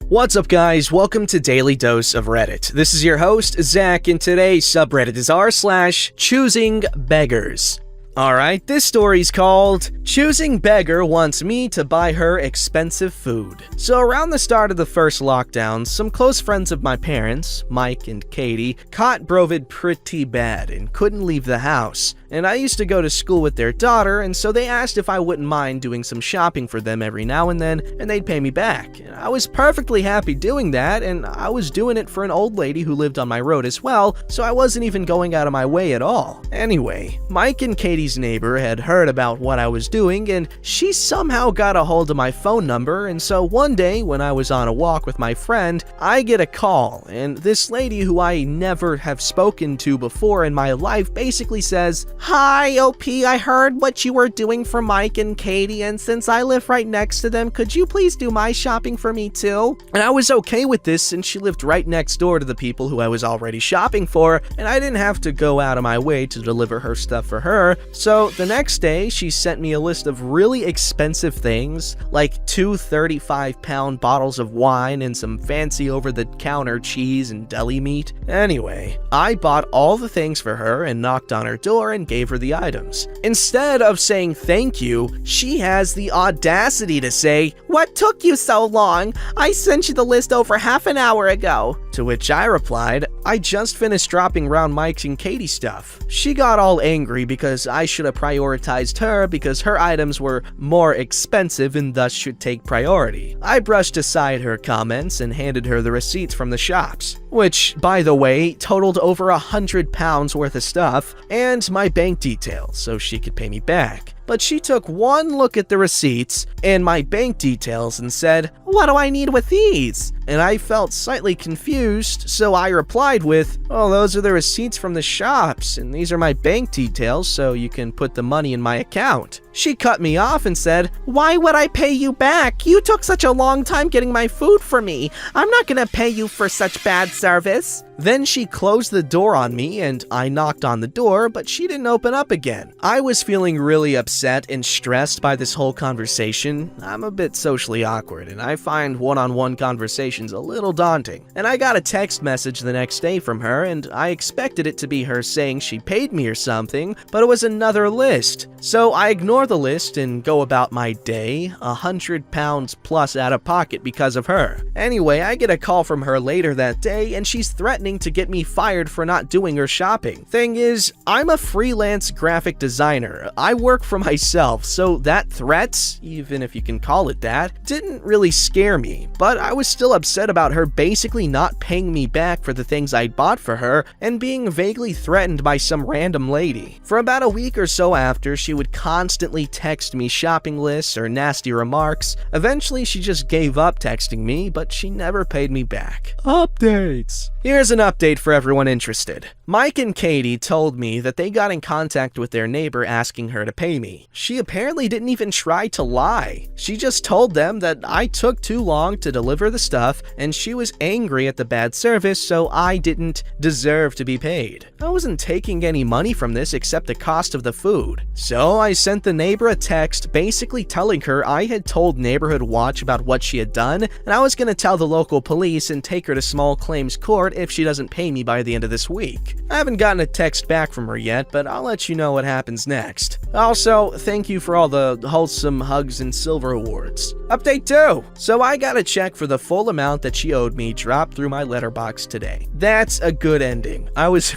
What's up, guys? Welcome to Daily Dose of Reddit. This is your host, Zach, and today's subreddit is r/ChoosingBeggars. Alright, this story's called Choosing Beggar Wants Me to Buy Her Expensive Food. So around the start of the first lockdown, some close friends of my parents, Mike and Katie, caught Brovid pretty bad and couldn't leave the house. And I used to go to school with their daughter, and so they asked if I wouldn't mind doing some shopping for them every now and then, and they'd pay me back. And I was perfectly happy doing that, and I was doing it for an old lady who lived on my road as well, so I wasn't even going out of my way at all. Anyway, Mike and Katie's neighbor had heard about what I was doing, and she somehow got a hold of my phone number, and so one day when I was on a walk with my friend, I get a call, and this lady who I never have spoken to before in my life basically says, "Hi, OP, I heard what you were doing for Mike and Katie, and since I live right next to them, could you please do my shopping for me too?" And I was okay with this since she lived right next door to the people who I was already shopping for, and I didn't have to go out of my way to deliver her stuff for her. So the next day, she sent me a list of really expensive things, like two 35-pound bottles of wine and some fancy over-the-counter cheese and deli meat. Anyway, I bought all the things for her and knocked on her door and gave her the items. Instead of saying thank you, she has the audacity to say, "What took you so long? I sent you the list over half an hour ago." To which I replied, "I just finished dropping around Mike's and Katie's stuff." She got all angry because I should have prioritized her because her items were more expensive and thus should take priority. I brushed aside her comments and handed her the receipts from the shops, which, by the way, totaled over £100 worth of stuff, and my bank details so she could pay me back. But she took one look at the receipts and my bank details and said, "What do I need with these?" And I felt slightly confused, so I replied with, "Oh, those are the receipts from the shops, and these are my bank details, so you can put the money in my account." She cut me off and said, "Why would I pay you back? You took such a long time getting my food for me. I'm not gonna pay you for such bad service." Then she closed the door on me and I knocked on the door, but she didn't open up again. I was feeling really upset and stressed by this whole conversation. I'm a bit socially awkward and I find one-on-one conversations a little daunting. And I got a text message the next day from her and I expected it to be her saying she paid me or something, but it was another list. So I ignore the list and go about my day, £100 plus out of pocket because of her. Anyway, I get a call from her later that day and she's threatening to get me fired for not doing her shopping. Thing is, I'm a freelance graphic designer. I work for myself, so that threat, even if you can call it that, didn't really scare me. But I was still upset about her basically not paying me back for the things I'd bought for her and being vaguely threatened by some random lady. For about a week or so after, she would constantly text me shopping lists or nasty remarks. Eventually, she just gave up texting me, but she never paid me back. Updates. Here's an update for everyone interested. Mike and Katie told me that they got in contact with their neighbor asking her to pay me. She apparently didn't even try to lie. She just told them that I took too long to deliver the stuff and she was angry at the bad service, so I didn't deserve to be paid. I wasn't taking any money from this except the cost of the food. So I sent the neighbor a text basically telling her I had told Neighborhood Watch about what she had done and I was going to tell the local police and take her to small claims court if she doesn't pay me by the end of this week. I haven't gotten a text back from her yet, but I'll let you know what happens next. Also, thank you for all the wholesome hugs and silver awards. Update 2. So I got a check for the full amount that she owed me dropped through my letterbox today. That's a good ending. I was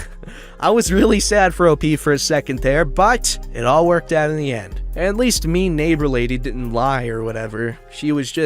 really sad for OP for a second there, but it all worked out in the end. At least mean neighbor lady didn't lie or whatever. She was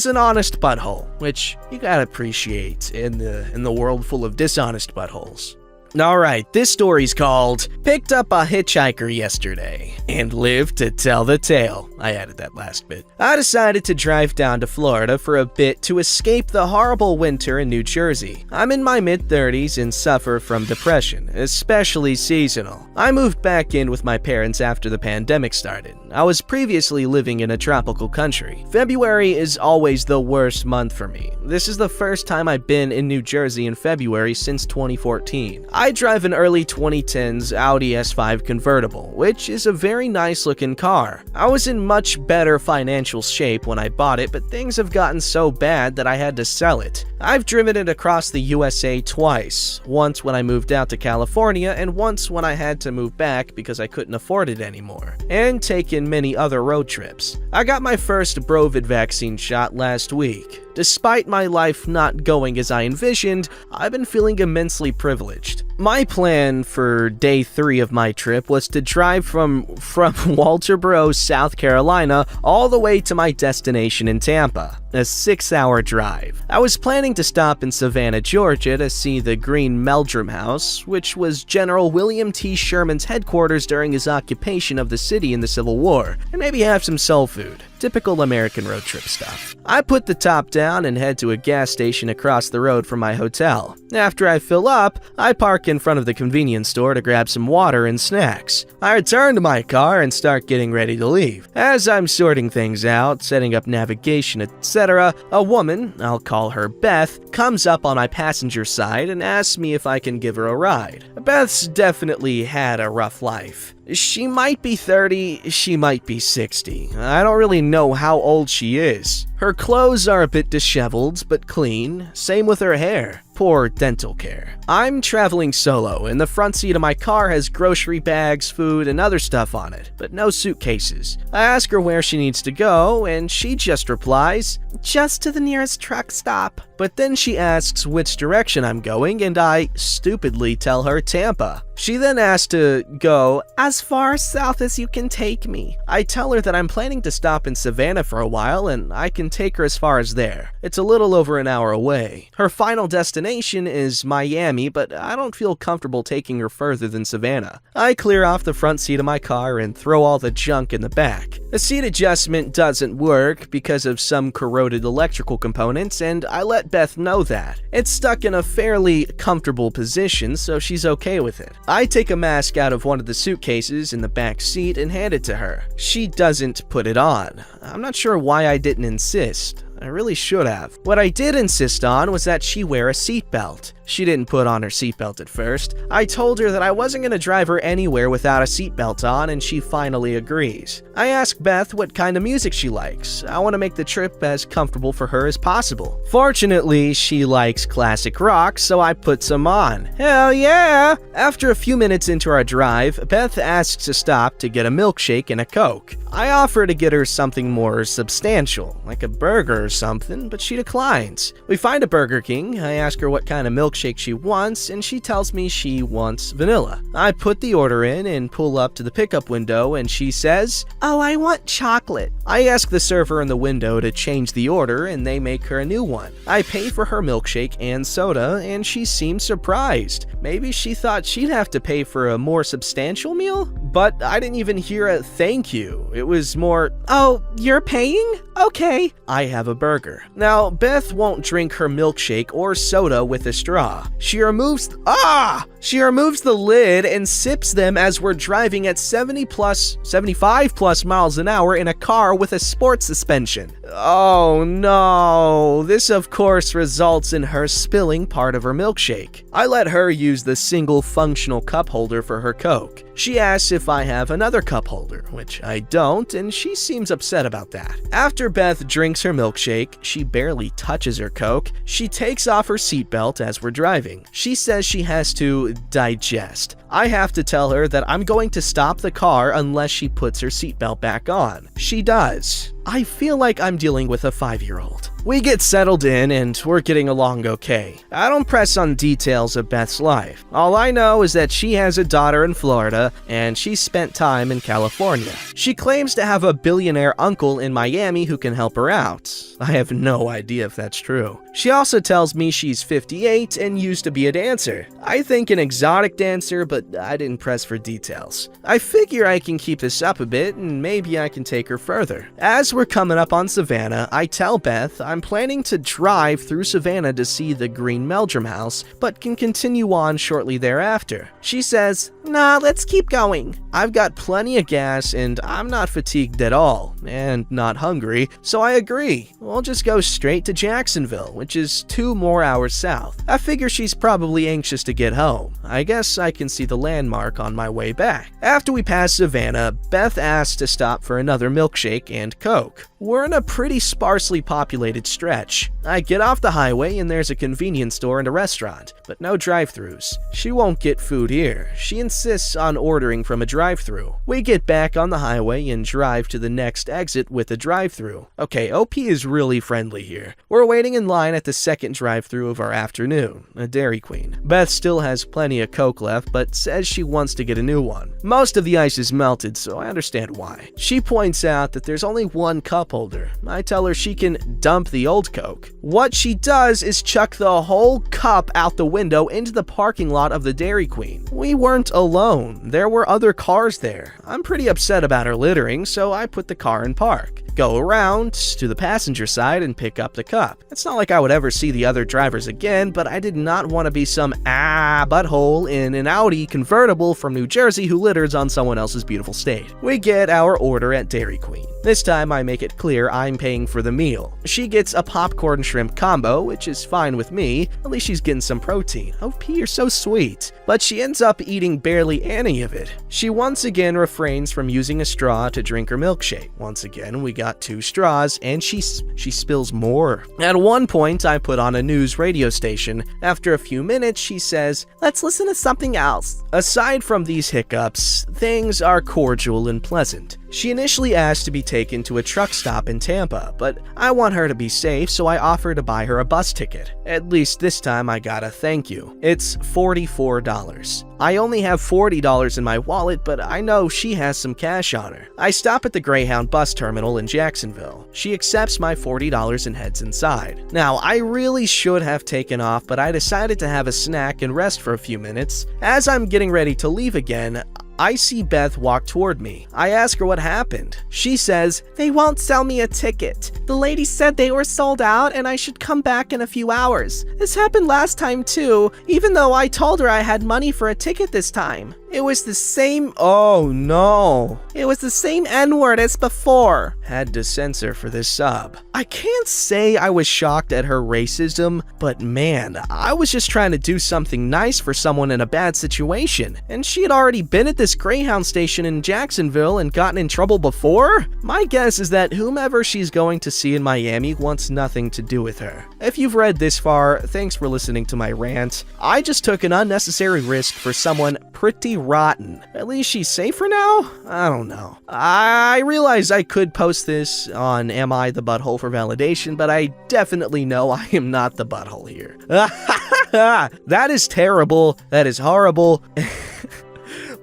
an honest butthole, which you gotta appreciate in the world full of dishonest buttholes. Alright, this story's called Picked Up a Hitchhiker Yesterday and Lived to Tell the Tale. I added that last bit. I decided to drive down to Florida for a bit to escape the horrible winter in New Jersey. I'm in my mid-30s and suffer from depression, especially seasonal. I moved back in with my parents after the pandemic started. I was previously living in a tropical country. February is always the worst month for me. This is the first time I've been in New Jersey in February since 2014. I drive an early 2010s Audi S5 convertible, which is a very nice looking car. I was in much better financial shape when I bought it, but things have gotten so bad that I had to sell it. I've driven it across the USA twice, once when I moved out to California and once when I had to move back because I couldn't afford it anymore, and taken many other road trips. I got my first Brovid vaccine shot last week. Despite my life not going as I envisioned, I've been feeling immensely privileged. My plan for day 3 of my trip was to drive from Walterboro, South Carolina, all the way to my destination in Tampa, a 6-hour drive. I was planning to stop in Savannah, Georgia to see the Green Meldrum House, which was General William T. Sherman's headquarters during his occupation of the city in the Civil War, and maybe have some soul food. Typical American road trip stuff. I put the top down and head to a gas station across the road from my hotel. After I fill up, I park in front of the convenience store to grab some water and snacks. I return to my car and start getting ready to leave. As I'm sorting things out, setting up navigation, etc., a woman, I'll call her Beth, comes up on my passenger side and asks me if I can give her a ride. Beth's definitely had a rough life. She might be 30, she might be 60. I don't really know how old she is. Her clothes are a bit disheveled, but clean. Same with her hair. Poor dental care. I'm traveling solo, and the front seat of my car has grocery bags, food, and other stuff on it, but no suitcases. I ask her where she needs to go, and she just replies, "Just to the nearest truck stop." But then she asks which direction I'm going, and I stupidly tell her Tampa. She then asks to go as far south as you can take me. I tell her that I'm planning to stop in Savannah for a while, and I can take her as far as there. It's a little over an hour away. Her final destination is Miami, but I don't feel comfortable taking her further than Savannah. I clear off the front seat of my car and throw all the junk in the back. The seat adjustment doesn't work because of some corroded electrical components, and I let Beth know that. It's stuck in a fairly comfortable position, so she's okay with it. I take a mask out of one of the suitcases in the back seat and hand it to her. She doesn't put it on. I'm not sure why I didn't insist. I really should have. What I did insist on was that she wear a seatbelt. She didn't put on her seatbelt at first. I told her that I wasn't going to drive her anywhere without a seatbelt on, and she finally agrees. I ask Beth what kind of music she likes. I want to make the trip as comfortable for her as possible. Fortunately, she likes classic rock, so I put some on. Hell yeah! After a few minutes into our drive, Beth asks to stop to get a milkshake and a Coke. I offer to get her something more substantial, like a burger or something, but she declines. We find a Burger King. I ask her what kind of milkshake she wants, and she tells me she wants vanilla. I put the order in and pull up to the pickup window, and she says, "Oh, I want chocolate." I ask the server in the window to change the order, and they make her a new one. I pay for her milkshake and soda, and she seems surprised. Maybe she thought she'd have to pay for a more substantial meal? But I didn't even hear a thank you. It was more, "Oh, you're paying? Okay." I have a burger. Now, Beth won't drink her milkshake or soda with a straw. She removes the lid and sips them as we're driving at 75 plus miles an hour in a car with a sports suspension. Oh no. This of course results in her spilling part of her milkshake. I let her use the single functional cup holder for her Coke. She asks if I have another cup holder, which I don't, and she seems upset about that. After Beth drinks her milkshake, she barely touches her Coke. She takes off her seatbelt as we're driving. She says she has to digest. I have to tell her that I'm going to stop the car unless she puts her seatbelt back on. She does. I feel like I'm dealing with a 5-year-old. We get settled in and we're getting along okay. I don't press on details of Beth's life. All I know is that she has a daughter in Florida and she spent time in California. She claims to have a billionaire uncle in Miami who can help her out. I have no idea if that's true. She also tells me she's 58 and used to be a dancer. I think an exotic dancer, but I didn't press for details. I figure I can keep this up a bit and maybe I can take her further. As As we're coming up on Savannah, I tell Beth I'm planning to drive through Savannah to see the Green Meldrum house, but can continue on shortly thereafter. She says, "Nah, let's keep going. I've got plenty of gas and I'm not fatigued at all, and not hungry, so I agree. We'll just go straight to Jacksonville, which is 2 more hours south. I figure she's probably anxious to get home. I guess I can see the landmark on my way back." After we pass Savannah, Beth asks to stop for another milkshake and Coke. We're in a pretty sparsely populated stretch. I get off the highway and there's a convenience store and a restaurant, but no drive-thrus. She won't get food here. She insists on ordering from a drive-thru. We get back on the highway and drive to the next exit with a drive-thru. Okay, OP is really friendly here. We're waiting in line at the second drive-thru of our afternoon, a Dairy Queen. Beth still has plenty of Coke left, but says she wants to get a new one. Most of the ice is melted, so I understand why. She points out that there's only one cup holder. I tell her she can dump the old Coke. What she does is chuck the whole cup out the window into the parking lot of the Dairy Queen. We weren't alone. There were other cars there. I'm pretty upset about her littering, so I put the car in park. Go around to the passenger side and pick up the cup. It's not like I would ever see the other drivers again, but I did not want to be some butthole in an Audi convertible from New Jersey who litters on someone else's beautiful state. We get our order at Dairy Queen. This time I make it clear I'm paying for the meal. She gets a popcorn shrimp combo, which is fine with me. At least she's getting some protein. OP, you're so sweet. But she ends up eating barely any of it. She once again refrains from using a straw to drink her milkshake. Once again, we got 2 straws, and she spills more. At one point, I put on a news radio station. After a few minutes, she says, "Let's listen to something else." Aside from these hiccups, things are cordial and pleasant. She initially asked to be taken to a truck stop in Tampa, but I want her to be safe, so I offer to buy her a bus ticket. At least this time I got a thank you. It's $44. I only have $40 in my wallet, but I know she has some cash on her. I stop at the Greyhound bus terminal in Jacksonville. She accepts my $40 and heads inside. Now, I really should have taken off, but I decided to have a snack and rest for a few minutes. As I'm getting ready to leave again, I see Beth walk toward me. I ask her what happened. She says, "They won't sell me a ticket. The lady said they were sold out and I should come back in a few hours. This happened last time too, even though I told her I had money for a ticket this time. It was the same— oh no. It was the same N-word as before." Had to censor for this sub. I can't say I was shocked at her racism, but man, I was just trying to do something nice for someone in a bad situation, and she had already been at this Greyhound station in Jacksonville and gotten in trouble before? My guess is that whomever she's going to see in Miami wants nothing to do with her. If you've read this far, thanks for listening to my rant. I just took an unnecessary risk for someone pretty rotten. At least she's safer now? I don't know. I realize I could post this on Am I the Butthole for validation, but I definitely know I am not the butthole here. That is terrible. That is horrible.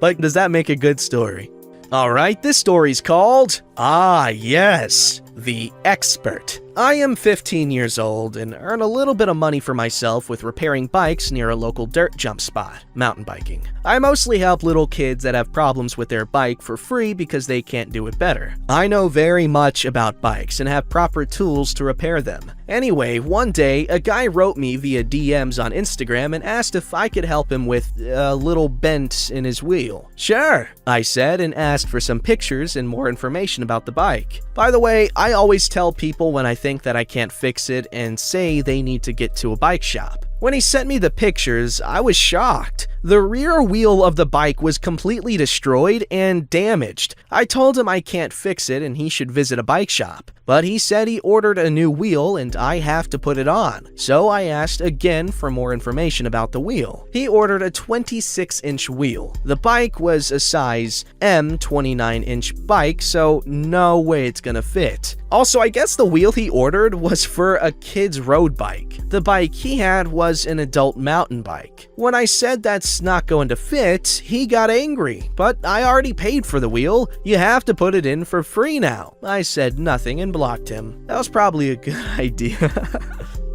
But does that make a good story? Alright, this story's called, yes, The Expert. I am 15 years old and earn a little bit of money for myself with repairing bikes near a local dirt jump spot, mountain biking. I mostly help little kids that have problems with their bike for free because they can't do it better. I know very much about bikes and have proper tools to repair them. Anyway, one day, a guy wrote me via DMs on Instagram and asked if I could help him with a little bent in his wheel. Sure, I said, and asked for some pictures and more information about the bike. By the way, I always tell people when I think that I can't fix it and say they need to get to a bike shop. When he sent me the pictures, I was shocked. The rear wheel of the bike was completely destroyed and damaged. I told him I can't fix it and he should visit a bike shop. But he said he ordered a new wheel and I have to put it on. So I asked again for more information about the wheel. He ordered a 26-inch wheel. The bike was a size M 29-inch bike, so no way it's gonna fit. Also, I guess the wheel he ordered was for a kid's road bike. The bike he had was an adult mountain bike. When I said that's not going to fit, he got angry. But I already paid for the wheel. You have to put it in for free now. I said nothing and blocked him. That was probably a good idea.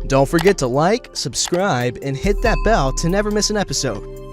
Don't forget to like, subscribe, and hit that bell to never miss an episode.